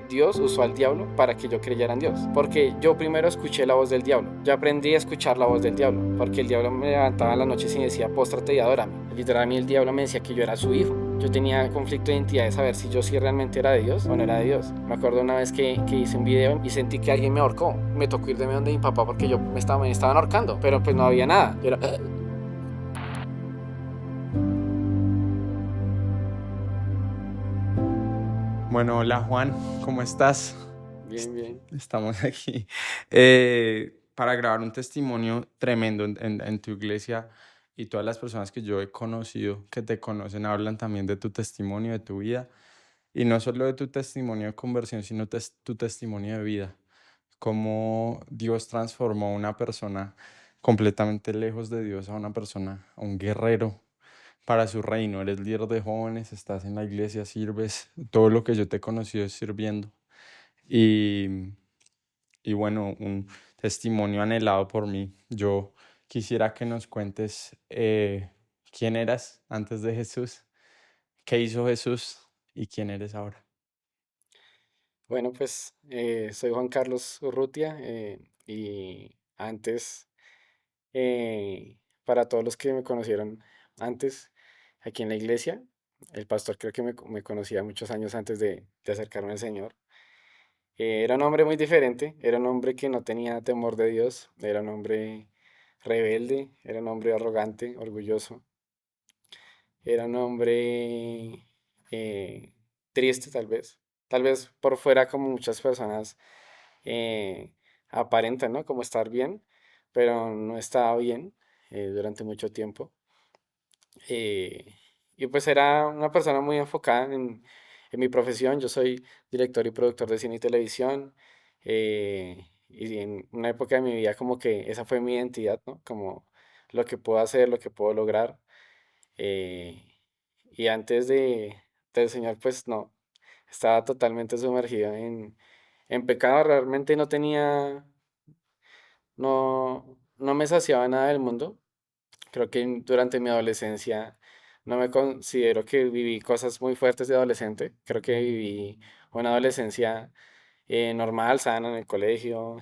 Dios usó al diablo para que yo creyera en Dios. Porque yo primero escuché la voz del diablo. Yo aprendí a escuchar la voz del diablo. Porque el diablo me levantaba en las noches y me decía, póstrate y adórame. Literalmente el diablo me decía que yo era su hijo. Yo tenía conflicto de identidad de saber si yo sí realmente era de Dios o no era de Dios. Me acuerdo una vez que hice un video y sentí que alguien me ahorcó. Me tocó ir de donde mi papá porque me estaban ahorcando. Pero pues no había nada. Yo era... Bueno, hola Juan, ¿cómo estás? Bien, bien. Estamos aquí para grabar un testimonio tremendo en tu iglesia y todas las personas que yo he conocido, que te conocen, hablan también de tu testimonio, de tu vida y no solo de tu testimonio de conversión, sino tu testimonio de vida, cómo Dios transformó a una persona completamente lejos de Dios a una persona, a un guerrero para su reino. Eres líder de jóvenes, estás en la iglesia, sirves. Todo lo que yo te he conocido es sirviendo. Y, y bueno, un testimonio anhelado por mí. Yo quisiera que nos cuentes quién eras antes de Jesús, qué hizo Jesús y quién eres ahora. Bueno, pues soy Juan Carlos Urrutia y antes, para todos los que me conocieron antes aquí en la iglesia, el pastor creo que me conocía muchos años antes de acercarme al Señor. Era un hombre muy diferente, era un hombre que no tenía temor de Dios, era un hombre rebelde, era un hombre arrogante, orgulloso, era un hombre eh, triste tal vez por fuera como muchas personas eh, aparenta, ¿no? Como estar bien, pero no estaba bien durante mucho tiempo. Eh, y pues era una persona muy enfocada en mi profesión. Yo soy director y productor de cine y televisión. Y en una época de mi vida como que esa fue mi identidad, ¿no? Como lo que puedo hacer, lo que puedo lograr. Eh, y antes del Señor, pues no, estaba totalmente sumergido en pecado. Realmente no me saciaba nada del mundo. Creo que durante mi adolescencia no me considero que viví cosas muy fuertes de adolescente. Creo que viví una adolescencia normal, sana en el colegio,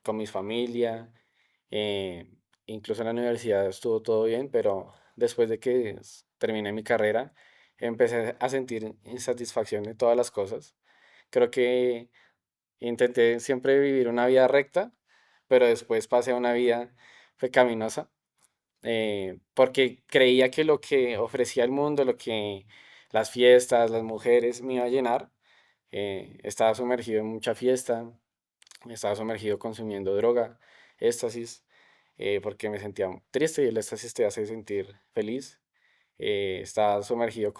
con mi familia. eh, Incluso en la universidad estuvo todo bien, pero después de que terminé mi carrera, empecé a sentir insatisfacción de todas las cosas. Creo que intenté siempre vivir una vida recta, pero después pasé a una vida pecaminosa, porque creía que lo que ofrecía el mundo, lo que las fiestas, las mujeres me iba a llenar. Estaba sumergido en mucha fiesta, estaba sumergido consumiendo droga, éxtasis, porque me sentía triste y el éxtasis te hace sentir feliz. Estaba sumergido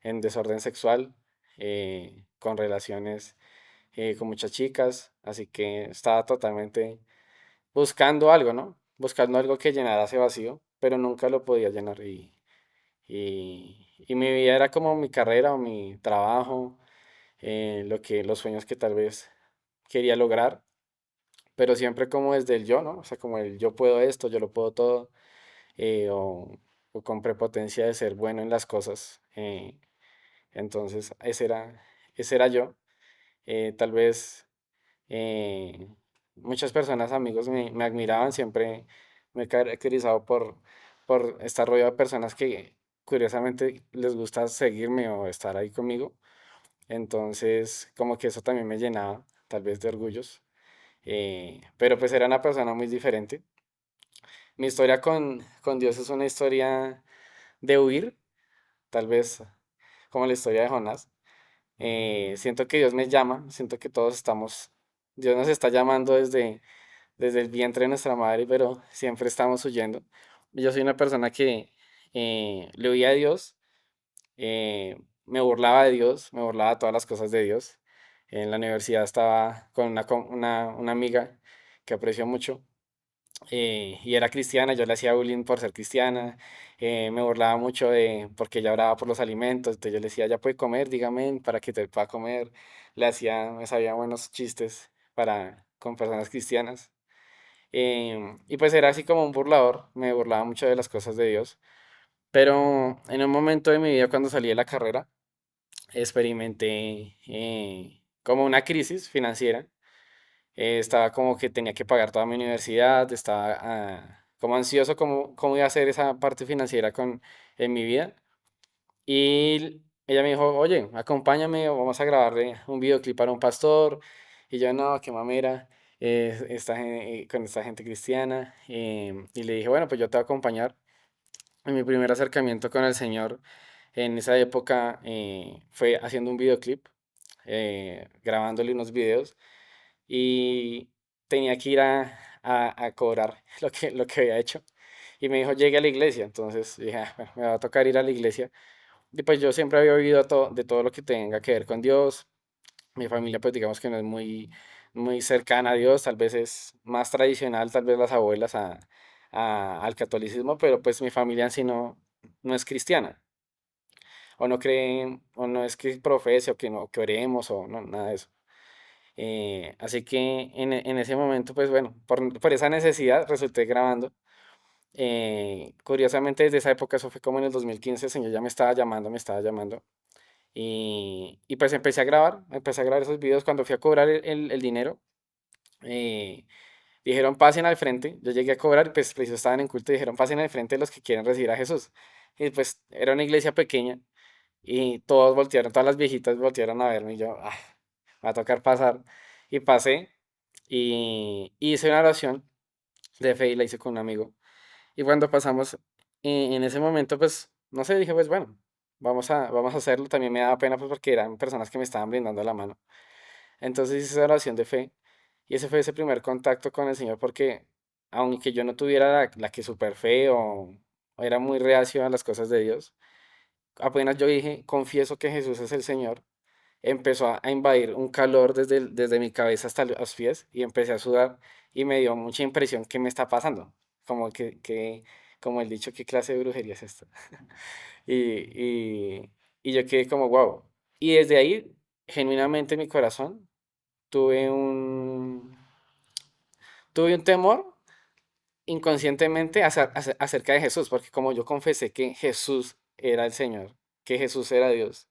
en desorden sexual, con relaciones con muchas chicas, así que estaba totalmente buscando algo, ¿no? Buscando algo que llenara ese vacío, pero nunca lo podía llenar y mi vida era como mi carrera o mi trabajo, los sueños que tal vez quería lograr, pero siempre como desde el yo, ¿no? O sea, como el yo puedo esto, yo lo puedo todo, eh, o, o con prepotencia de ser bueno en las cosas. Entonces, ese era yo. Tal vez muchas personas, amigos, me admiraban, siempre me he caracterizado por estar rodeado de personas que curiosamente les gusta seguirme o estar ahí conmigo. Entonces, como que eso también me llenaba, tal vez de orgullos. Pero pues era una persona muy diferente. Mi historia con Dios es una historia de huir, tal vez como la historia de Jonás. Siento que Dios me llama, siento que todos estamos, Dios nos está llamando desde el vientre de nuestra madre, pero siempre estamos huyendo. Yo soy una persona que le oía a Dios, me burlaba de Dios, me burlaba de todas las cosas de Dios. En la universidad estaba con una amiga que aprecio mucho, y era cristiana, yo le hacía bullying por ser cristiana, me burlaba mucho porque ella oraba por los alimentos, entonces yo le decía, ya puede comer, dígame para que te pueda comer. Me sabía buenos chistes con personas cristianas. Y pues era así como un burlador, me burlaba mucho de las cosas de Dios. Pero en un momento de mi vida, cuando salí de la carrera, experimenté como una crisis financiera. Estaba como que tenía que pagar toda mi universidad, estaba como ansioso cómo iba a ser esa parte financiera en mi vida. Y ella me dijo, oye, acompáñame, vamos a grabarle un videoclip para un pastor. Y yo, no, qué mamera, con esta gente cristiana. Y le dije, bueno, pues yo te voy a acompañar. En mi primer acercamiento con el Señor en esa época fue haciendo un videoclip, grabándole unos videos y tenía que ir a cobrar lo que había hecho. Y me dijo, llegue a la iglesia. Entonces dije, "Ah, bueno, me va a tocar ir a la iglesia". Y pues yo siempre había oído de todo lo que tenga que ver con Dios. Mi familia pues digamos que no es muy cercana a Dios, tal vez es más tradicional, tal vez las abuelas al catolicismo, pero pues mi familia en sí no es cristiana. O no creen, o no es que profese, o que no, que oremos, o no, nada de eso. Así que en ese momento, pues bueno, por esa necesidad resulté grabando. Curiosamente, desde esa época, eso fue como en el 2015, el Señor ya me estaba llamando. Y pues empecé a grabar esos videos. Cuando fui a cobrar el dinero, eh, dijeron pasen al frente. Yo llegué a cobrar, y pues preciso estaban en culto, y dijeron pasen al frente los que quieren recibir a Jesús. Y pues era una iglesia pequeña, y todos voltearon, todas las viejitas voltearon a verme, y yo, "Ah, va a tocar pasar". Y pasé, y hice una oración de fe y la hice con un amigo. Y cuando pasamos, en ese momento, pues, no sé, dije, pues bueno, vamos a hacerlo. También me daba pena, pues, porque eran personas que me estaban brindando la mano. Entonces hice esa oración de fe, y ese fue ese primer contacto con el Señor, porque aunque yo no tuviera la que super fe o era muy reacio a las cosas de Dios, apenas yo dije, confieso que Jesús es el Señor, empezó a invadir un calor desde mi cabeza hasta los pies, y empecé a sudar, y me dio mucha impresión qué me está pasando. Como como el dicho, ¿qué clase de brujería es esta? Y, y yo quedé como, wow. Y desde ahí, genuinamente en mi corazón, tuve un, tuve un temor inconscientemente acerca de Jesús, porque como yo confesé que Jesús era el Señor, que Jesús era Dios,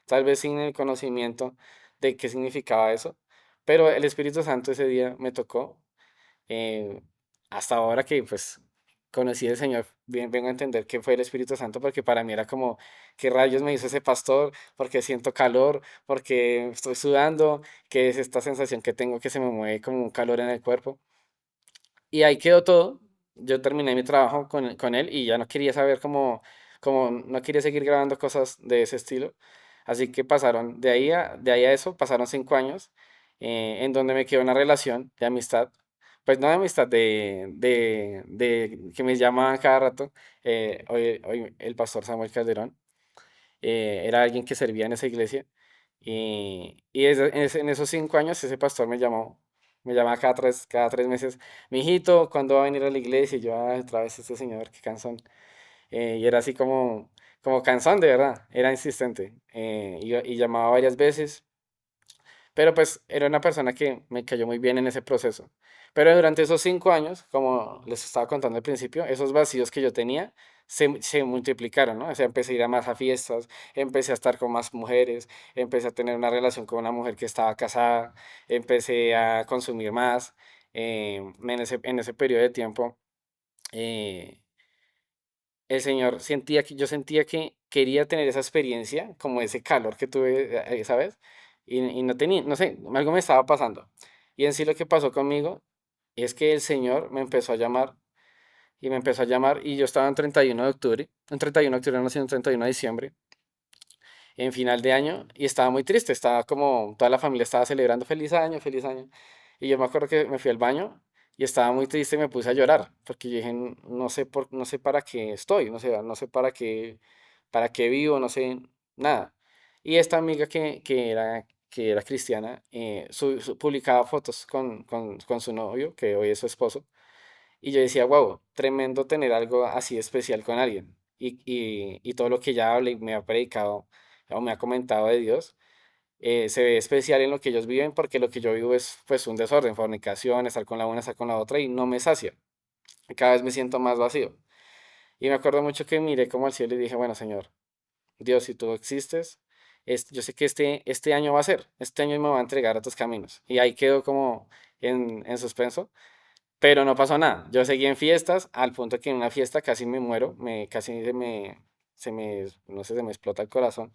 tal vez sin el conocimiento de qué significaba eso, pero el Espíritu Santo ese día me tocó. eh, Hasta ahora que pues conocí al Señor, bien, vengo a entender qué fue el Espíritu Santo, porque para mí era como, ¿qué rayos me hizo ese pastor? Porque siento calor, porque estoy sudando, qué es esta sensación que tengo que se me mueve como un calor en el cuerpo. Y ahí quedó todo. Yo terminé mi trabajo con él, y ya no quería saber no quería seguir grabando cosas de ese estilo. Así que pasaron de ahí a eso, pasaron 5 años, en donde me quedó una relación de amistad. Pues no de amistad, de que me llamaban cada rato. Hoy el pastor Samuel Calderón era alguien que servía en esa iglesia. En esos 5 años ese pastor me llamaba cada tres meses, mijito, ¿cuándo va a venir a la iglesia? Y yo, "Ay, otra vez este señor, qué cansón". Y era así como cansón, de verdad, era insistente. Y llamaba varias veces. Pero pues era una persona que me cayó muy bien en ese proceso. Pero durante esos 5 años, como les estaba contando al principio, esos vacíos que yo tenía se multiplicaron, ¿no? O sea, empecé a ir a más a fiestas, empecé a estar con más mujeres, empecé a tener una relación con una mujer que estaba casada, empecé a consumir más. En ese periodo de tiempo, eh, yo sentía que quería tener esa experiencia, como ese calor que tuve esa vez, y no tenía, no sé, algo me estaba pasando. Y en sí lo que pasó conmigo es que el Señor me empezó a llamar, y me empezó a llamar, y yo estaba en 31 de octubre, en 31 de octubre, no, sino en 31 de diciembre, en final de año, y estaba muy triste, estaba como, toda la familia estaba celebrando feliz año, feliz año. Y yo me acuerdo que me fui al baño, y estaba muy triste, y me puse a llorar, porque yo dije, No sé no sé para qué estoy, no sé para qué vivo, no sé nada". Y esta amiga que era cristiana, publicaba fotos con su novio, que hoy es su esposo, y yo decía, wow, tremendo tener algo así especial con alguien. Y todo lo que ella habla y me ha predicado o me ha comentado de Dios, se ve especial en lo que ellos viven, porque lo que yo vivo es pues un desorden, fornicación, estar con la una, estar con la otra, y no me sacia. Y cada vez me siento más vacío. Y me acuerdo mucho que miré como al cielo y dije, bueno, Señor, Dios, si tú existes, yo sé que este año va a ser, este año me va a entregar a tus caminos. Y ahí quedó como en suspenso, pero no pasó nada. Yo seguí en fiestas, al punto que en una fiesta casi me muero, casi no sé, se me explota el corazón.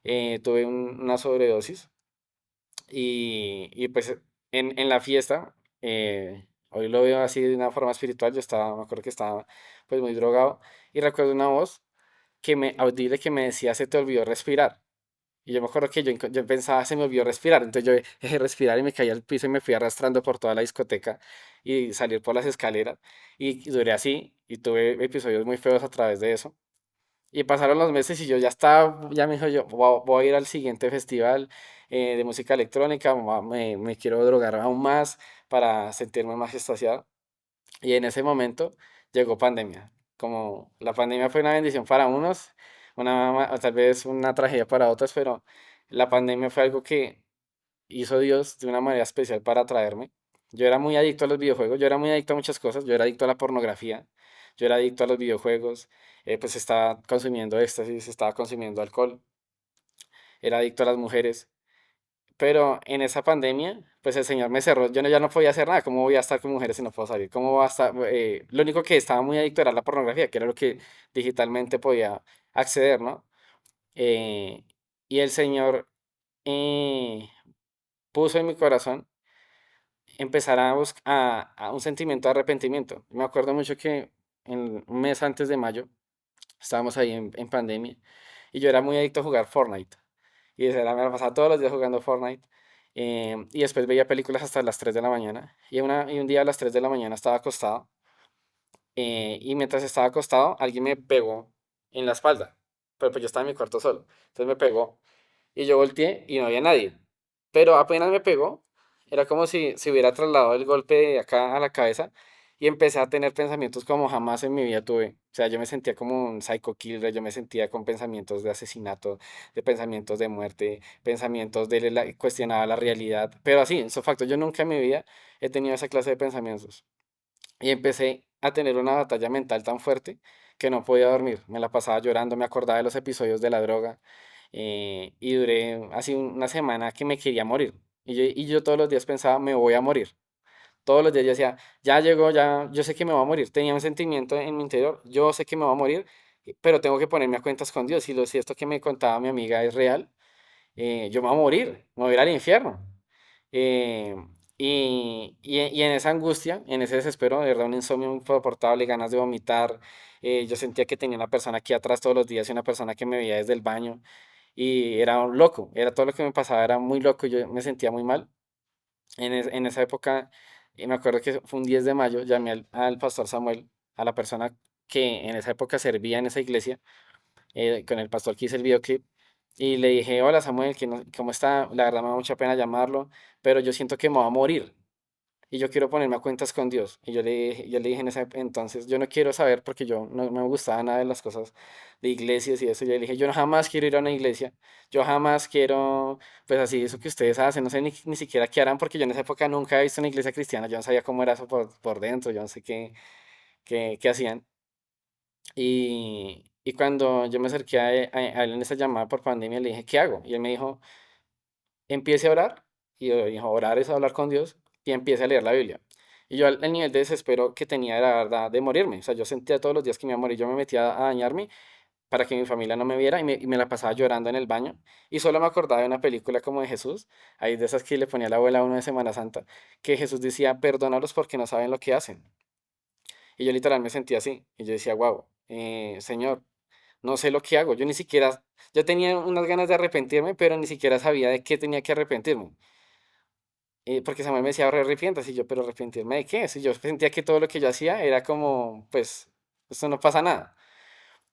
Tuve una sobredosis y pues en la fiesta, hoy lo veo así de una forma espiritual, me acuerdo que estaba pues muy drogado y recuerdo una voz audible que me decía, se te olvidó respirar. Y yo me acuerdo que yo pensaba, se me olvidó respirar. Entonces yo dejé respirar y me caí al piso y me fui arrastrando por toda la discoteca y salir por las escaleras. Y duré así y tuve episodios muy feos a través de eso. Y pasaron los meses y yo ya estaba, ya me dijo yo, voy a ir al siguiente festival de música electrónica, me quiero drogar aún más para sentirme más extasiado. Y en ese momento llegó pandemia. Como la pandemia fue una bendición para unos, o tal vez una tragedia para otros, pero la pandemia fue algo que hizo Dios de una manera especial para atraerme. Yo era muy adicto a los videojuegos, yo era muy adicto a muchas cosas, yo era adicto a la pornografía, yo era adicto a los videojuegos, pues estaba consumiendo éxtasis, estaba consumiendo alcohol, era adicto a las mujeres. Pero en esa pandemia, pues el Señor me cerró. Ya no podía hacer nada. ¿Cómo voy a estar con mujeres si no puedo salir? ¿Cómo va a estar? Lo único que estaba muy adicto era la pornografía, que era lo que digitalmente podía acceder, ¿no? Eh, y el Señor eh, puso en mi corazón empezar a buscar a un sentimiento de arrepentimiento. Me acuerdo mucho que en un mes antes de mayo estábamos ahí en pandemia y yo era muy adicto a jugar Fortnite. Y me la pasaba todos los días jugando Fortnite. Y después veía películas hasta las 3 de la mañana. Y un día a las 3 de la mañana estaba acostado. Y mientras estaba acostado, alguien me pegó en la espalda. Pero pues yo estaba en mi cuarto solo. Entonces me pegó. Y yo volteé y no había nadie. Pero apenas me pegó, era como si se hubiera trasladado el golpe de acá a la cabeza. Y empecé a tener pensamientos como jamás en mi vida tuve. O sea, yo me sentía como un psycho killer, yo me sentía con pensamientos de asesinato, de pensamientos de muerte, pensamientos cuestionaba la realidad. Pero así, en su facto, yo nunca en mi vida he tenido esa clase de pensamientos. Y empecé a tener una batalla mental tan fuerte que no podía dormir. Me la pasaba llorando, me acordaba de los episodios de la droga. Y duré así una semana que me quería morir. Y yo todos los días pensaba, me voy a morir. Todos los días yo decía, ya llegó, ya, yo sé que me voy a morir. Tenía un sentimiento en mi interior, yo sé que me voy a morir, pero tengo que ponerme a cuentas con Dios. Si esto que me contaba mi amiga es real, yo me voy a morir, me voy a ir al infierno. Eh, y en esa angustia, en ese desespero, de verdad, un insomnio insoportable, ganas de vomitar. Yo sentía que tenía una persona aquí atrás todos los días y una persona que me veía desde el baño. Y era un loco, era todo lo que me pasaba, era muy loco, yo me sentía muy mal. En esa época, me acuerdo que fue un 10 de mayo, llamé al pastor Samuel, a la persona que en esa época servía en esa iglesia, con el pastor que hice el videoclip, y le dije, hola Samuel, ¿cómo está? La verdad me da mucha pena llamarlo, pero yo siento que me voy a morir y yo quiero ponerme a cuentas con Dios. Y yo le dije en ese entonces, yo no quiero saber porque yo no me gustaba nada de las cosas de iglesias y eso. Yo le dije, yo no jamás quiero ir a una iglesia, yo jamás quiero, pues así, eso que ustedes hacen, no sé ni siquiera qué harán porque yo en esa época nunca he visto una iglesia cristiana, yo no sabía cómo era eso por dentro, yo no sé qué hacían. Y cuando yo me acerqué a él en esa llamada por pandemia, le dije, ¿qué hago? Y él me dijo, empiece a orar. Y yo dijo, orar es hablar con Dios y empiece a leer la Biblia. Y yo al nivel de desespero que tenía era la verdad de morirme. O sea, yo sentía todos los días que me iba a morir. Yo me metía a dañarme para que mi familia no me viera y me la pasaba llorando en el baño. Y solo me acordaba de una película como de Jesús, ahí de esas que le ponía la abuela a uno de Semana Santa, que Jesús decía, perdónalos porque no saben lo que hacen. Y yo literal me sentía así. Y yo decía, wow, Señor, no sé lo que hago. Yo ni siquiera, yo tenía unas ganas de arrepentirme, pero ni siquiera sabía de qué tenía que arrepentirme. Porque Samuel me decía, ahora arrepientas, y yo, pero arrepentirme de qué? Si yo sentía que todo lo que yo hacía era como, pues, esto no pasa nada.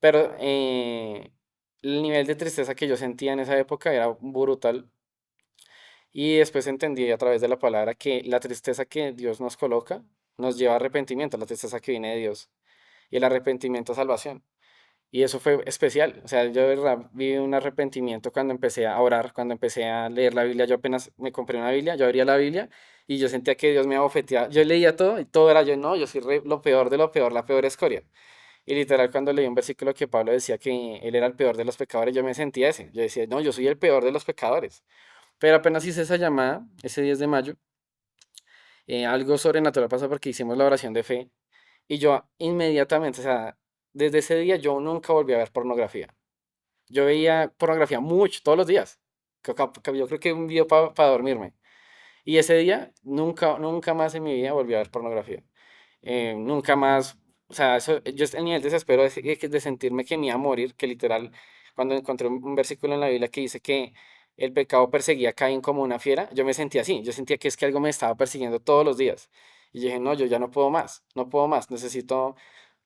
Pero el nivel de tristeza que yo sentía en esa época era brutal. Y después entendí a través de la palabra que la tristeza que Dios nos coloca nos lleva a arrepentimiento, la tristeza que viene de Dios. Y el arrepentimiento a salvación. Y eso fue especial. O sea, yo de verdad vi un arrepentimiento cuando empecé a orar, cuando empecé a leer la Biblia. Yo apenas me compré una Biblia, yo abría la Biblia y yo sentía que Dios me abofeteaba. Yo leía todo y todo era yo, no, yo soy lo peor de lo peor, la peor escoria. Y literal, cuando leí un versículo que Pablo decía que él era el peor de los pecadores, yo me sentía ese. Yo decía, no, yo soy el peor de los pecadores. Pero apenas hice esa llamada, ese 10 de mayo, algo sobrenatural pasó porque hicimos la oración de fe. Y yo inmediatamente, o sea, desde ese día yo nunca volví a ver pornografía. Yo veía pornografía mucho, todos los días. Yo creo que un video para dormirme. Y ese día nunca, nunca más en mi vida volví a ver pornografía. Nunca más, o sea, yo el nivel de desespero de sentirme que me iba a morir, que literal, cuando encontré un versículo en la Biblia que dice que el pecado perseguía a Caín como una fiera, yo me sentía así, yo sentía que es que algo me estaba persiguiendo todos los días. Y dije, no, yo ya no puedo más, no puedo más, necesito,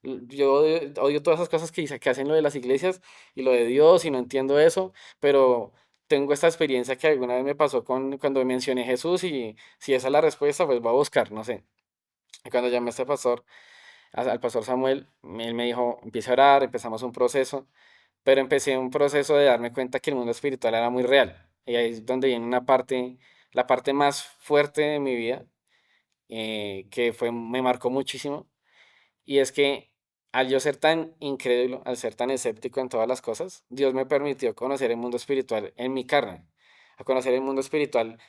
yo odio todas esas cosas que hacen lo de las iglesias y lo de Dios y no entiendo eso, pero tengo esta experiencia que alguna vez me pasó cuando mencioné Jesús y si esa es la respuesta, pues voy a buscar, no sé. Y cuando llamé a este pastor, al pastor Samuel, él me dijo, empieza a orar, empezamos un proceso, pero empecé un proceso de darme cuenta que el mundo espiritual era muy real. Y ahí es donde viene una parte, la parte más fuerte de mi vida, que fue, me marcó muchísimo, y es que al yo ser tan incrédulo, al ser tan escéptico en todas las cosas, Dios me permitió conocer el mundo espiritual en mi carne, a conocer el mundo espiritual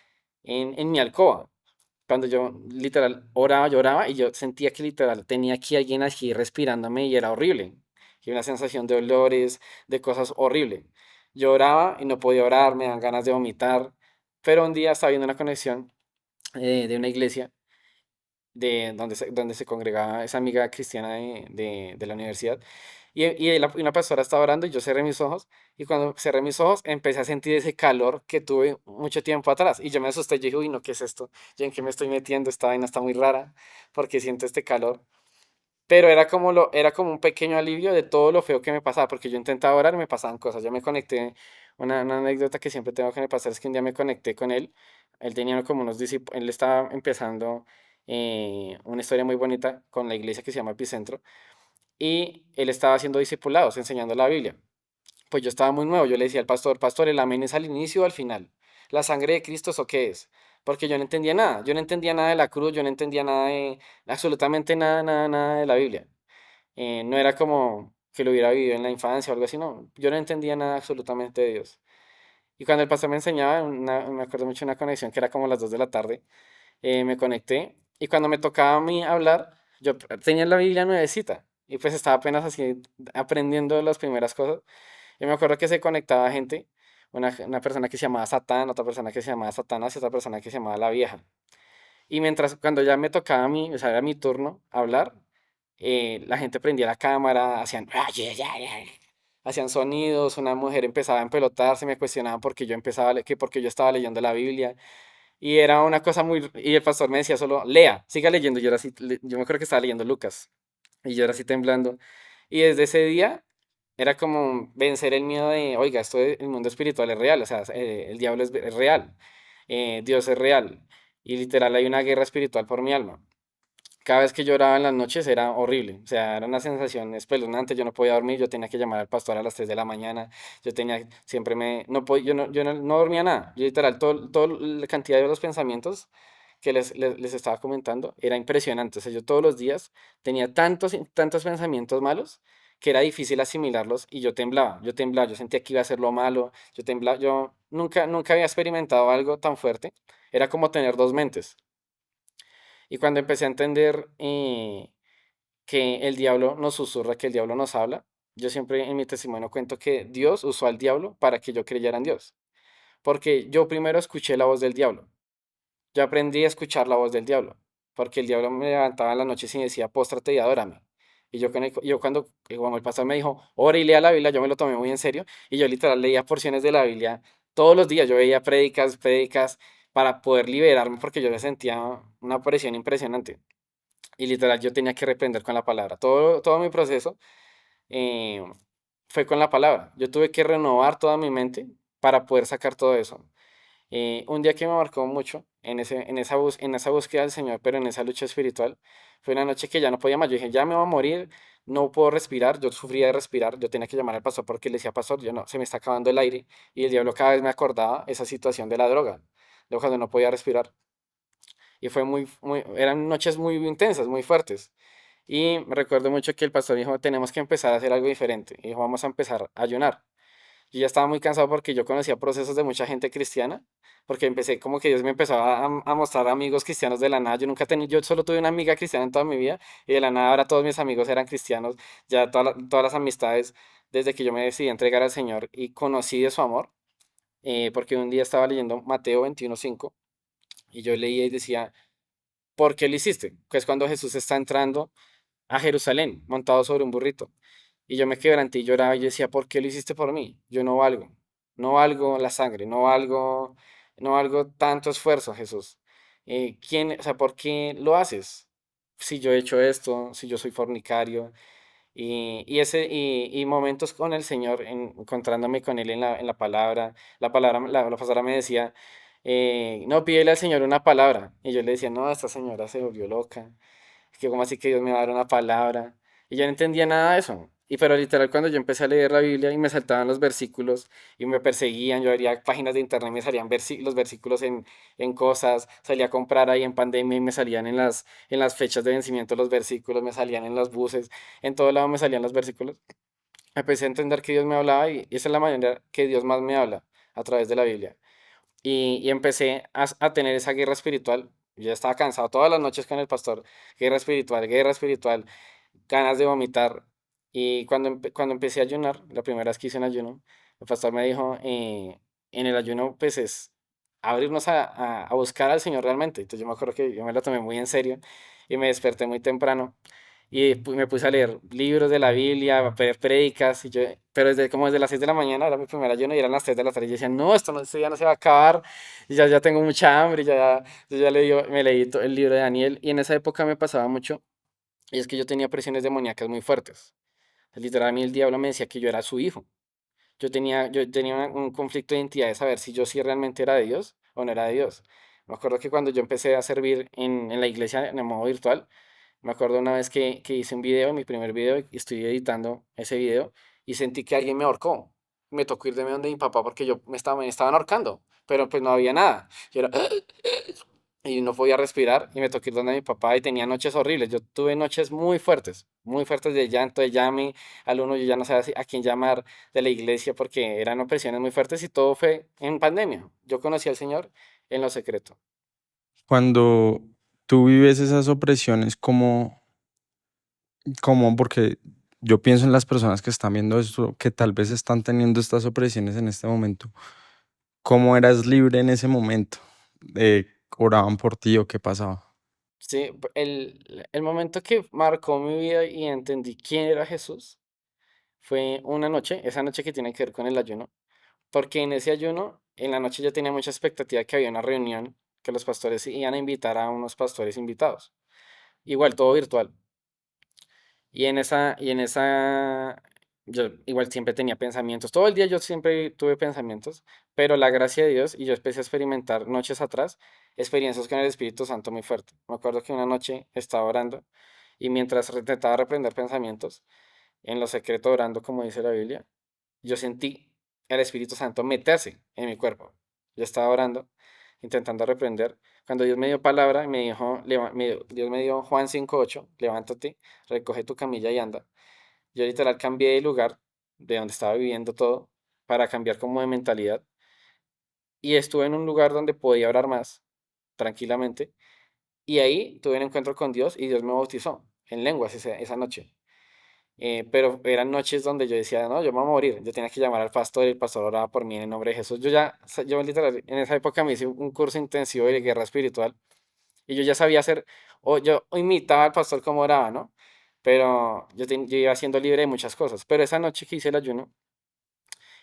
en mi alcoba. Cuando yo literal oraba, lloraba y yo sentía que literal tenía aquí alguien aquí respirándome y era horrible. Y una sensación de olores, de cosas horrible. Yo oraba y no podía orar, me dan ganas de vomitar. Pero un día estaba viendo una conexión de una iglesia donde se congregaba esa amiga cristiana de la universidad. Y una pastora estaba orando y yo cerré mis ojos. Y cuando cerré mis ojos empecé a sentir ese calor que tuve mucho tiempo atrás. Y yo me asusté, yo dije, uy, no, ¿qué es esto? ¿Yo en qué me estoy metiendo? Esta vaina está muy rara porque siento este calor. Pero era como un pequeño alivio de todo lo feo que me pasaba, porque yo intentaba orar y me pasaban cosas. Yo me conecté, una anécdota que siempre tengo que me pasar es que un día me conecté con él. Él tenía como unos discípulos, él estaba empezando una historia muy bonita con la iglesia que se llama Epicentro, y él estaba haciendo discipulados, enseñando la Biblia. Pues yo estaba muy nuevo, yo le decía al pastor, pastor, ¿el amén es al inicio o al final? ¿La sangre de Cristo eso qué es? Porque yo no entendía nada, yo no entendía nada de la cruz, yo no entendía nada de, absolutamente nada, nada, nada de la Biblia. No era como que lo hubiera vivido en la infancia o algo así, no, yo no entendía nada absolutamente de Dios. Y cuando el pastor me enseñaba, me acuerdo mucho de una conexión que era como las 2 de la tarde, me conecté y cuando me tocaba a mí hablar, yo tenía la Biblia nuevecita y pues estaba apenas así aprendiendo las primeras cosas. Y me acuerdo que se conectaba gente, una persona que se llamaba Satán, otra persona que se llamaba Satanás y otra persona que se llamaba La Vieja. Y mientras, cuando ya me tocaba a mí, o sea, era mi turno hablar, la gente prendía la cámara, hacían sonidos, una mujer empezaba a empelotarse, me cuestionaban por qué yo empezaba, que porque yo estaba leyendo la Biblia. Y era una cosa muy... Y el pastor me decía solo, lea, siga leyendo. Yo era así, yo me acuerdo que estaba leyendo Lucas. Y yo era así temblando. Y desde ese día era como vencer el miedo de, oiga, el mundo espiritual es real, o sea, el diablo es real, Dios es real. Y literal hay una guerra espiritual por mi alma. Cada vez que lloraba en las noches era horrible, o sea, era una sensación espeluznante, yo no podía dormir, yo tenía que llamar al pastor a las 3 de la mañana, yo tenía, siempre me, no podía, yo no dormía nada, yo literal, todo la cantidad de los pensamientos que les estaba comentando era impresionante, o sea, yo todos los días tenía tantos, tantos pensamientos malos que era difícil asimilarlos y yo temblaba, yo sentía que iba a hacer lo malo, yo temblaba, yo nunca, nunca había experimentado algo tan fuerte, era como tener dos mentes. Y cuando empecé a entender que el diablo nos susurra, que el diablo nos habla, yo siempre en mi testimonio cuento que Dios usó al diablo para que yo creyera en Dios. Porque yo primero escuché la voz del diablo. Yo aprendí a escuchar la voz del diablo. Porque el diablo me levantaba en las noches y me decía, póstrate y adórame. Y yo cuando, como el pastor me dijo, ora y lea la Biblia, yo me lo tomé muy en serio. Y yo literal leía porciones de la Biblia todos los días. Yo veía prédicas, prédicas, para poder liberarme porque yo me sentía una presión impresionante. Y literal, yo tenía que reprender con la palabra. Todo mi proceso eh, fue con la palabra. Yo tuve que renovar toda mi mente para poder sacar todo eso. Un día que me marcó mucho en esa búsqueda del Señor, pero en esa lucha espiritual, fue una noche que ya no podía más. Yo dije, ya me voy a morir, no puedo respirar. Yo sufría de respirar. Yo tenía que llamar al pastor porque le decía, pastor, yo no, se me está acabando el aire. Y el diablo cada vez me acordaba esa situación de la droga, de cuando no podía respirar. Y fue eran noches muy intensas, muy fuertes. Y recuerdo mucho que el pastor dijo, tenemos que empezar a hacer algo diferente. Y dijo, vamos a empezar a ayunar. Yo ya estaba muy cansado porque yo conocía procesos de mucha gente cristiana, porque empecé como que Dios me empezó a mostrar amigos cristianos de la nada. Yo nunca tenía, yo solo tuve una amiga cristiana en toda mi vida y de la nada ahora todos mis amigos eran cristianos, ya todas las amistades desde que yo me decidí a entregar al Señor y conocí de su amor, porque un día estaba leyendo Mateo 21:5 y yo leía y decía, ¿por qué lo hiciste? Que es cuando Jesús está entrando a Jerusalén montado sobre un burrito. Y yo me quebranté y lloraba y yo decía, ¿por qué lo hiciste por mí? Yo no valgo, no valgo la sangre, no valgo tanto esfuerzo, Jesús. ¿Quién, o sea, por qué lo haces? Si yo he hecho esto, si yo soy fornicario, y momentos con el Señor, encontrándome con Él en la palabra, la pastora me decía, no, pídele al Señor una palabra. Y yo le decía, no, esta señora se volvió loca, que como así que Dios me va a dar una palabra. Y yo no entendía nada de eso. Y pero literal cuando yo empecé a leer la Biblia y me saltaban los versículos y me perseguían, yo abría páginas de internet y me salían los versículos en cosas, salía a comprar ahí en pandemia y me salían en las fechas de vencimiento los versículos, me salían en los buses, en todo lado me salían los versículos. Empecé a entender que Dios me hablaba y esa es la manera que Dios más me habla a través de la Biblia. Y empecé a tener esa guerra espiritual. Yo ya estaba cansado todas las noches con el pastor. Guerra espiritual, ganas de vomitar. Y cuando empecé a ayunar, la primera vez que hice un ayuno, el pastor me dijo, en el ayuno pues es abrirnos a buscar al Señor realmente. Entonces yo me acuerdo que yo me lo tomé muy en serio y me desperté muy temprano y me puse a leer libros de la Biblia, a ver prédicas, pero como desde las 6 de la mañana era mi primer ayuno y eran las 3 de la tarde y yo decía, no, esto no, este día no se va a acabar y ya tengo mucha hambre, yo ya me leí todo el libro de Daniel y en esa época me pasaba mucho y es que yo tenía presiones demoníacas muy fuertes. Literal, a mí el diablo me decía que yo era su hijo. Yo tenía un conflicto de identidad de saber si yo sí realmente era de Dios o no era de Dios. Me acuerdo que cuando yo empecé a servir en la iglesia en el modo virtual, me acuerdo una vez que hice un video, mi primer video, y estoy editando ese video y sentí que alguien me ahorcó. Me tocó ir de donde mi papá porque me estaban ahorcando, pero pues no había nada. Yo era, y no podía respirar y me tocó ir donde mi papá y tenía noches horribles. Yo tuve noches muy fuertes de llanto, de llame al uno, yo ya no sabía a quién llamar de la iglesia porque eran opresiones muy fuertes y todo fue en pandemia. Yo conocí al Señor en lo secreto. Cuando tú vives esas opresiones, porque yo pienso en las personas que están viendo esto, que tal vez están teniendo estas opresiones en este momento, ¿cómo eras libre en ese momento? ¿Oraban por ti o qué pasaba? Sí, el momento que marcó mi vida y entendí quién era Jesús fue una noche, esa noche que tiene que ver con el ayuno, porque en ese ayuno, en la noche yo tenía mucha expectativa que había una reunión, que los pastores iban a invitar a unos pastores invitados, igual todo virtual. Yo igual siempre tenía pensamientos, todo el día yo siempre tuve pensamientos, pero la gracia de Dios y yo empecé a experimentar noches atrás, experiencias con el Espíritu Santo muy fuerte. Me acuerdo que una noche estaba orando y mientras intentaba reprender pensamientos, en lo secreto orando, como dice la Biblia, yo sentí el Espíritu Santo meterse en mi cuerpo. Yo estaba orando, intentando reprender. Cuando Dios me dio palabra, y me dijo, Dios me dio Juan 5:8, levántate, recoge tu camilla y anda. Yo literal cambié de lugar, de donde estaba viviendo todo, para cambiar como de mentalidad. Y estuve en un lugar donde podía orar más, tranquilamente. Y ahí tuve un encuentro con Dios y Dios me bautizó en lenguas esa noche. Pero eran noches donde yo decía, no, yo me voy a morir. Yo tenía que llamar al pastor y el pastor oraba por mí en el nombre de Jesús. Yo literal, en esa época me hice un curso intensivo de guerra espiritual y yo ya sabía hacer, o yo imitaba al pastor como oraba, ¿no? Pero yo iba siendo libre de muchas cosas. Pero esa noche que hice el ayuno,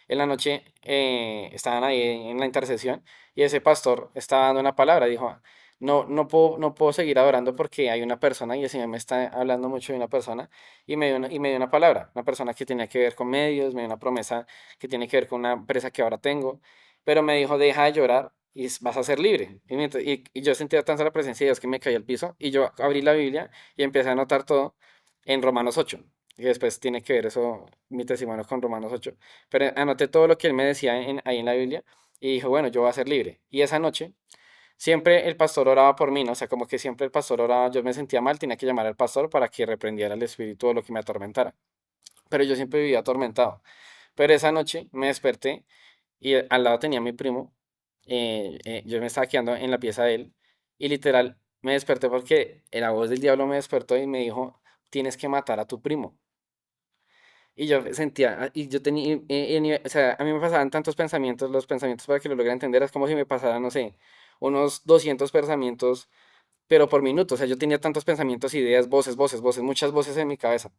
en la noche estaban ahí en la intercesión y ese pastor estaba dando una palabra. Dijo, no puedo seguir adorando porque hay una persona y el Señor me está hablando mucho de una persona y me dio una palabra, una persona que tenía que ver con medios, me dio una promesa que tiene que ver con una empresa que ahora tengo, pero me dijo, deja de llorar y vas a ser libre. Y yo sentía tanto la presencia de Dios que me caí al piso y yo abrí la Biblia y empecé a anotar todo en Romanos 8. Y después tiene que ver eso, mi testimonio con Romanos 8, pero anoté todo lo que él me decía ahí en la Biblia y dije, bueno, yo voy a ser libre. Y esa noche siempre el pastor oraba por mí, ¿no? O sea, como que siempre el pastor oraba, yo me sentía mal, tenía que llamar al pastor para que reprendiera el espíritu o lo que me atormentara. Pero yo siempre vivía atormentado. Pero esa noche me desperté y al lado tenía a mi primo. Yo me estaba quedando en la pieza de él y literal me desperté porque la voz del diablo me despertó y me dijo, tienes que matar a tu primo. Y yo sentía, y yo tenía, o sea, a mí me pasaban tantos pensamientos, los pensamientos para que lo logre entender es como si me pasaran, no sé, unos 200 pensamientos, pero por minuto. O sea, yo tenía tantos pensamientos, ideas, voces, voces, voces, muchas voces en mi cabeza.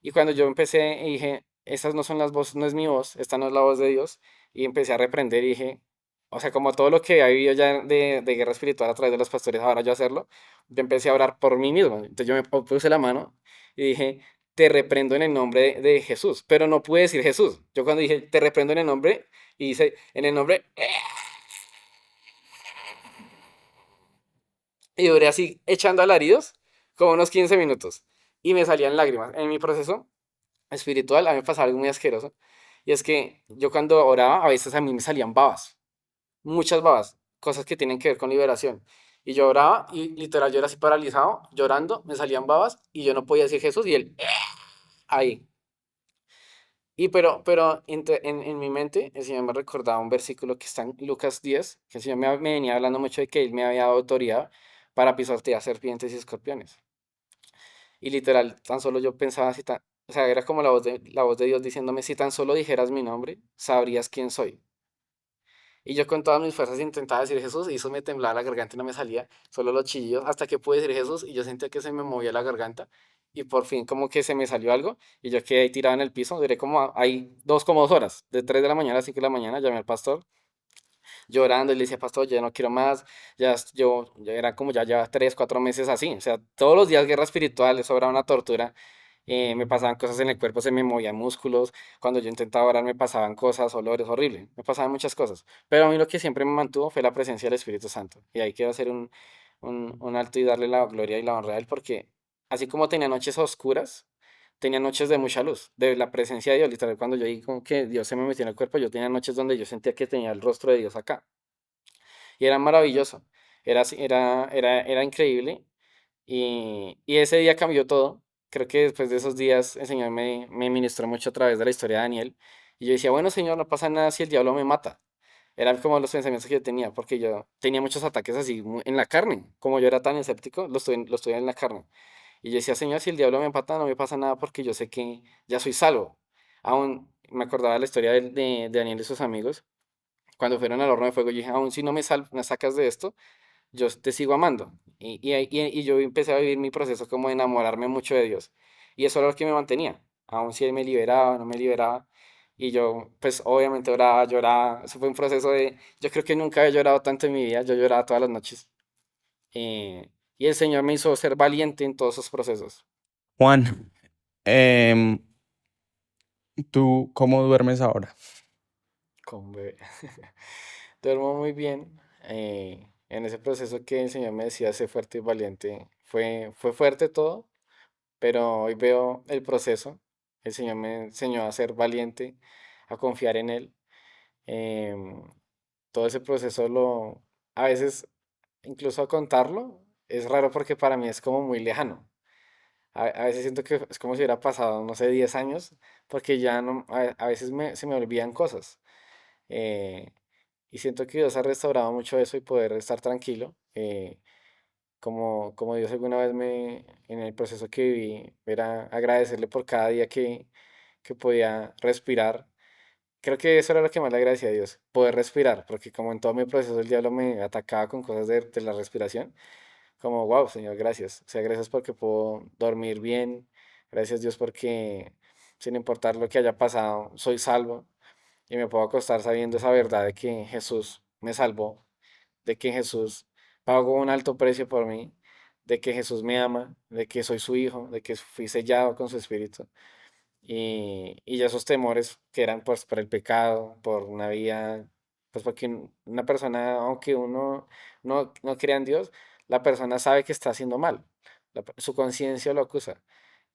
Y cuando yo empecé y dije, estas no son las voces, no es mi voz, esta no es la voz de Dios, y empecé a reprender y dije, o sea, como todo lo que había vivido ya de guerra espiritual a través de los pastores, ahora yo hacerlo, yo empecé a orar por mí mismo. Entonces yo me puse la mano y dije, te reprendo en el nombre de Jesús, pero no pude decir Jesús. Yo cuando dije, te reprendo en el nombre, y hice, en el nombre, y duré así echando alaridos como unos 15 minutos, y me salían lágrimas. En mi proceso espiritual, a mí me pasaba algo muy asqueroso. Y es que yo cuando oraba, a veces a mí me salían babas, muchas babas, cosas que tienen que ver con liberación. Y yo oraba y literal yo era así paralizado, llorando, me salían babas y yo no podía decir Jesús y él ahí. Y pero en mi mente el Señor me recordaba un versículo que está en Lucas 10, que el Señor me venía hablando mucho de que Él me había dado autoridad para pisotear serpientes y escorpiones. Y literal, tan solo yo pensaba, si tan, o sea, era como la voz de Dios diciéndome, si tan solo dijeras mi nombre, sabrías quién soy. Y yo con todas mis fuerzas intentaba decir Jesús y eso me temblaba la garganta y no me salía, solo los chillidos, hasta que pude decir Jesús y yo sentía que se me movía la garganta y por fin como que se me salió algo y yo quedé ahí tirado en el piso, duré como ahí como 2 horas, de 3 de la mañana a 5 de la mañana, llamé al pastor llorando y le decía, pastor, ya no quiero más, ya era como ya lleva 3, 4 meses así, o sea, todos los días guerra espiritual, eso era una tortura, me pasaban cosas en el cuerpo, se me movían músculos, cuando yo intentaba orar me pasaban cosas, olores, horrible, me pasaban muchas cosas, pero a mí lo que siempre me mantuvo fue la presencia del Espíritu Santo, y ahí quiero hacer un alto y darle la gloria y la honra a Él, porque así como tenía noches oscuras, tenía noches de mucha luz, de la presencia de Dios, literal, cuando yo dije como que Dios se me metió en el cuerpo, yo tenía noches donde yo sentía que tenía el rostro de Dios acá, y era maravilloso, era increíble, y ese día cambió todo. Creo que después de esos días el Señor me ministró mucho a través de la historia de Daniel. Y yo decía, bueno, Señor, no pasa nada si el diablo me mata. Eran como los pensamientos que yo tenía, porque yo tenía muchos ataques así en la carne. Como yo era tan escéptico, los tuve en la carne. Y yo decía, Señor, si el diablo me mata, no me pasa nada porque yo sé que ya soy salvo. Aún me acordaba de la historia de Daniel y sus amigos. Cuando fueron al horno de fuego, yo dije, aún si no me sacas de esto, yo te sigo amando. Y yo empecé a vivir mi proceso como de enamorarme mucho de Dios. Y eso era lo que me mantenía, aun si Él me liberaba, no me liberaba. Y yo, pues obviamente oraba, lloraba. Eso fue un proceso yo creo que nunca había llorado tanto en mi vida, yo lloraba todas las noches. Y el Señor me hizo ser valiente en todos esos procesos. Juan, em, ¿tú cómo duermes ahora? Como un bebé. Duermo muy bien. En ese proceso que el Señor me decía, sé fuerte y valiente, fue fuerte todo, pero hoy veo el proceso. El Señor me enseñó a ser valiente, a confiar en Él. Em, Todo ese proceso a veces, incluso a contarlo, es raro porque para mí es como muy lejano. A veces siento que es como si hubiera pasado, no sé, 10 años, porque ya no, a veces se me olvidan cosas. Eh, y siento que Dios ha restaurado mucho eso y poder estar tranquilo. Como Dios alguna vez en el proceso que viví, era agradecerle por cada día que podía respirar. Creo que eso era lo que más le agradecía a Dios, poder respirar, porque como en todo mi proceso el diablo me atacaba con cosas de la respiración, como, wow, Señor, gracias. O sea, gracias porque puedo dormir bien, gracias Dios porque sin importar lo que haya pasado, soy salvo y me puedo acostar sabiendo esa verdad de que Jesús me salvó, de que Jesús pagó un alto precio por mí, de que Jesús me ama, de que soy su hijo, de que fui sellado con su espíritu. Y ya esos temores que eran pues por el pecado, por una vida, pues porque una persona, aunque uno no crea en Dios, la persona sabe que está haciendo mal, su conciencia lo acusa.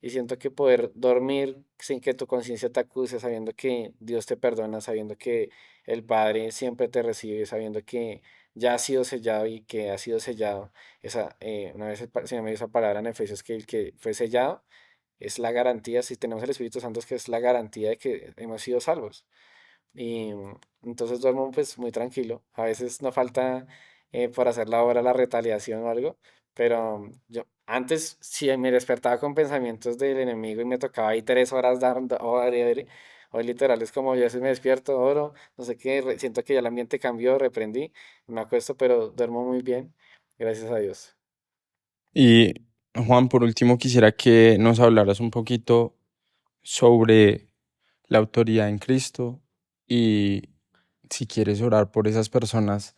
Y siento que poder dormir sin que tu conciencia te acuse, sabiendo que Dios te perdona, sabiendo que el Padre siempre te recibe, sabiendo que ya ha sido sellado y que ha sido sellado. Una vez el Señor me dio esa palabra en Efesios que el que fue sellado es la garantía, si tenemos el Espíritu Santo, es que es la garantía de que hemos sido salvos. Y entonces duermo pues muy tranquilo. A veces no falta por hacer la hora la retaliación o algo, pero yo antes si me despertaba con pensamientos del enemigo y me tocaba ahí 3 horas dando, hoy literal es como yo a veces me despierto, oro, no sé qué, siento que ya el ambiente cambió, reprendí, me acuesto, pero duermo muy bien, gracias a Dios. Y Juan, por último, quisiera que nos hablaras un poquito sobre la autoridad en Cristo y si quieres orar por esas personas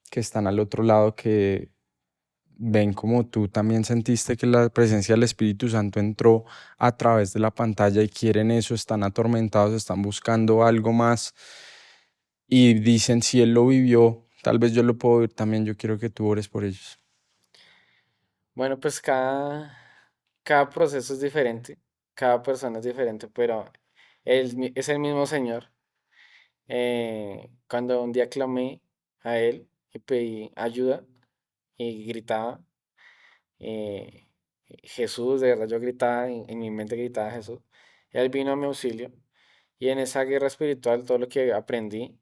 que están al otro lado, que ven como tú también sentiste que la presencia del Espíritu Santo entró a través de la pantalla y quieren eso, están atormentados, están buscando algo más y dicen, si Él lo vivió, tal vez yo lo puedo vivir también, yo quiero que tú ores por ellos. Bueno, pues cada proceso es diferente, cada persona es diferente, pero es el mismo Señor. Cuando un día clamé a Él y pedí ayuda y gritaba, eh, Jesús, de verdad yo gritaba, en mi mente gritaba Jesús, Él vino a mi auxilio y en esa guerra espiritual todo lo que aprendí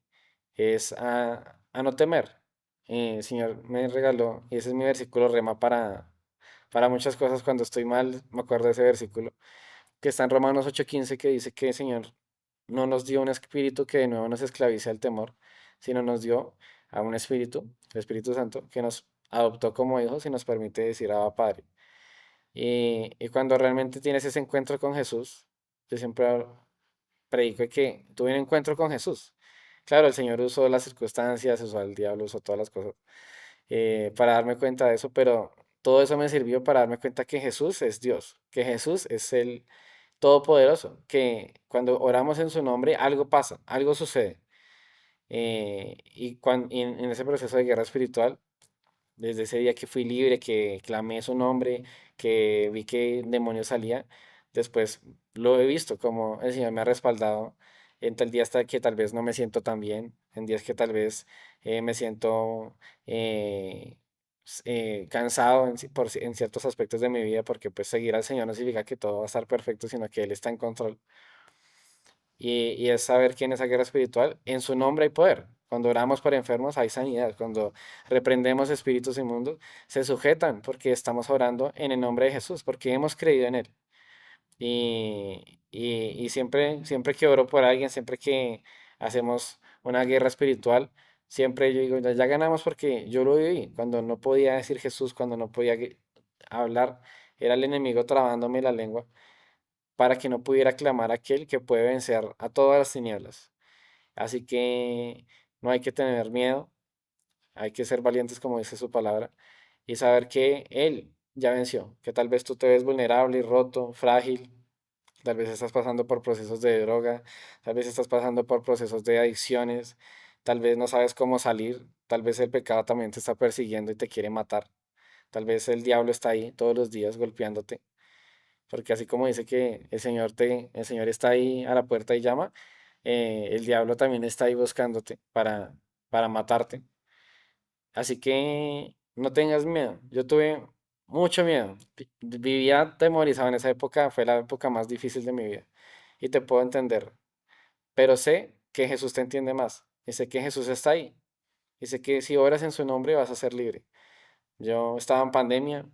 es a no temer. El Señor me regaló, y ese es mi versículo rema para muchas cosas cuando estoy mal, me acuerdo de ese versículo que está en Romanos 8:15, que dice que el Señor no nos dio un espíritu que de nuevo nos esclavice al temor, sino nos dio a un espíritu, el Espíritu Santo, que nos adoptó como hijos y nos permite decir Abba Padre. Y cuando realmente tienes ese encuentro con Jesús, yo siempre predico que tuve un encuentro con Jesús. Claro, el Señor usó las circunstancias, usó al diablo, usó todas las cosas para darme cuenta de eso, pero todo eso me sirvió para darme cuenta que Jesús es Dios, que Jesús es el Todopoderoso, que cuando oramos en su nombre algo pasa, algo sucede. Y en ese proceso de guerra espiritual, desde ese día que fui libre, que clamé su nombre, que vi que el demonio salía, después lo he visto como el Señor me ha respaldado en tal día hasta que tal vez no me siento tan bien, en días que tal vez me siento eh, cansado en ciertos aspectos de mi vida, porque pues seguir al Señor no significa que todo va a estar perfecto, sino que Él está en control. Y es saber que en esa guerra espiritual, en su nombre hay poder. Cuando oramos por enfermos hay sanidad. Cuando reprendemos espíritus inmundos, se sujetan porque estamos orando en el nombre de Jesús, porque hemos creído en Él. Y siempre que oro por alguien, siempre que hacemos una guerra espiritual, siempre yo digo, ya ganamos porque yo lo viví. Cuando no podía decir Jesús, cuando no podía hablar, era el enemigo trabándome la lengua para que no pudiera clamar a aquel que puede vencer a todas las tinieblas. Así que no hay que tener miedo, hay que ser valientes como dice su palabra y saber que Él ya venció, que tal vez tú te ves vulnerable y roto, frágil, tal vez estás pasando por procesos de droga, tal vez estás pasando por procesos de adicciones, tal vez no sabes cómo salir, tal vez el pecado también te está persiguiendo y te quiere matar, tal vez el diablo está ahí todos los días golpeándote. Porque así como dice que el Señor está ahí a la puerta y llama, el diablo también está ahí buscándote para matarte. Así que no tengas miedo. Yo tuve mucho miedo. Vivía atemorizado en esa época, fue la época más difícil de mi vida. Y te puedo entender. Pero sé que Jesús te entiende más. Y sé que Jesús está ahí. Y sé que si oras en su nombre vas a ser libre. Yo estaba en pandemia,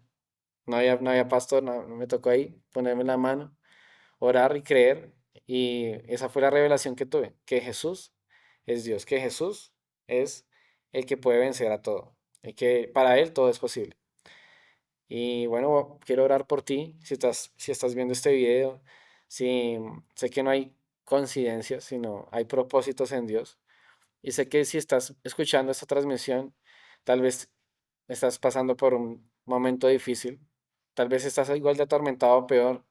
no había pastor, no me tocó ahí ponerme la mano, orar y creer. Y esa fue la revelación que tuve, que Jesús es Dios, que Jesús es el que puede vencer a todo, y que para Él todo es posible. Y bueno, quiero orar por ti, si estás viendo este video, si sé que no hay coincidencias, sino hay propósitos en Dios. Y sé que si estás escuchando esta transmisión, tal vez estás pasando por un momento difícil, tal vez estás igual de atormentado o peor.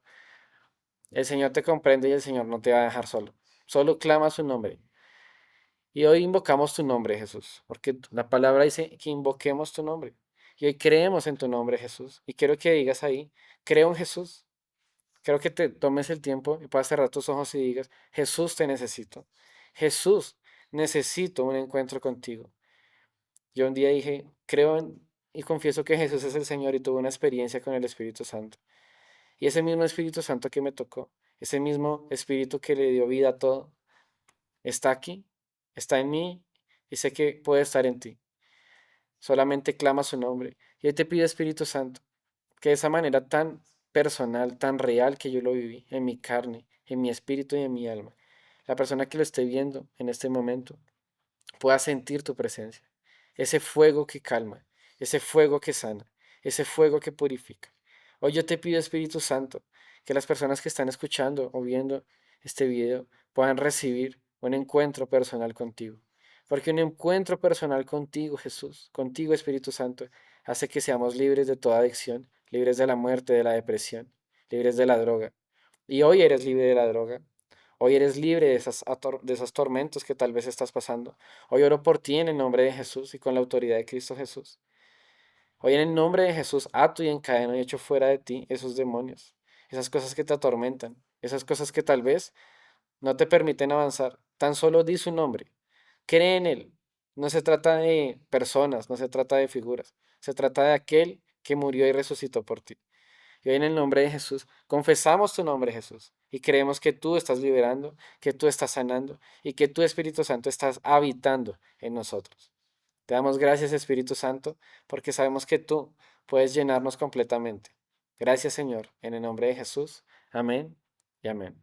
El Señor te comprende y el Señor no te va a dejar solo. Solo clama su nombre. Y hoy invocamos tu nombre, Jesús, porque la palabra dice que invoquemos tu nombre. Y hoy creemos en tu nombre, Jesús. Y quiero que digas ahí, creo en Jesús. Quiero que te tomes el tiempo y puedas cerrar tus ojos y digas, Jesús te necesito. Jesús, necesito un encuentro contigo. Yo un día dije, y confieso que Jesús es el Señor y tuve una experiencia con el Espíritu Santo. Y ese mismo Espíritu Santo que me tocó, ese mismo Espíritu que le dio vida a todo, está aquí, está en mí y sé que puede estar en ti. Solamente clama su nombre. Y hoy te pido, Espíritu Santo, que de esa manera tan personal, tan real que yo lo viví, en mi carne, en mi espíritu y en mi alma, la persona que lo esté viendo en este momento pueda sentir tu presencia. Ese fuego que calma, ese fuego que sana, ese fuego que purifica. Hoy yo te pido, Espíritu Santo, que las personas que están escuchando o viendo este video puedan recibir un encuentro personal contigo. Porque un encuentro personal contigo, Jesús, contigo, Espíritu Santo, hace que seamos libres de toda adicción, libres de la muerte, de la depresión, libres de la droga. Y hoy eres libre de la droga. Hoy eres libre de esos tormentos que tal vez estás pasando. Hoy oro por ti en el nombre de Jesús y con la autoridad de Cristo Jesús. Hoy en el nombre de Jesús ato y encadeno y echo fuera de ti esos demonios, esas cosas que te atormentan, esas cosas que tal vez no te permiten avanzar. Tan solo di su nombre, cree en él. No se trata de personas, no se trata de figuras, se trata de aquel que murió y resucitó por ti. Y hoy en el nombre de Jesús, confesamos tu nombre, Jesús, y creemos que tú estás liberando, que tú estás sanando y que tu Espíritu Santo estás habitando en nosotros. Te damos gracias, Espíritu Santo, porque sabemos que tú puedes llenarnos completamente. Gracias, Señor, en el nombre de Jesús. Amén y amén.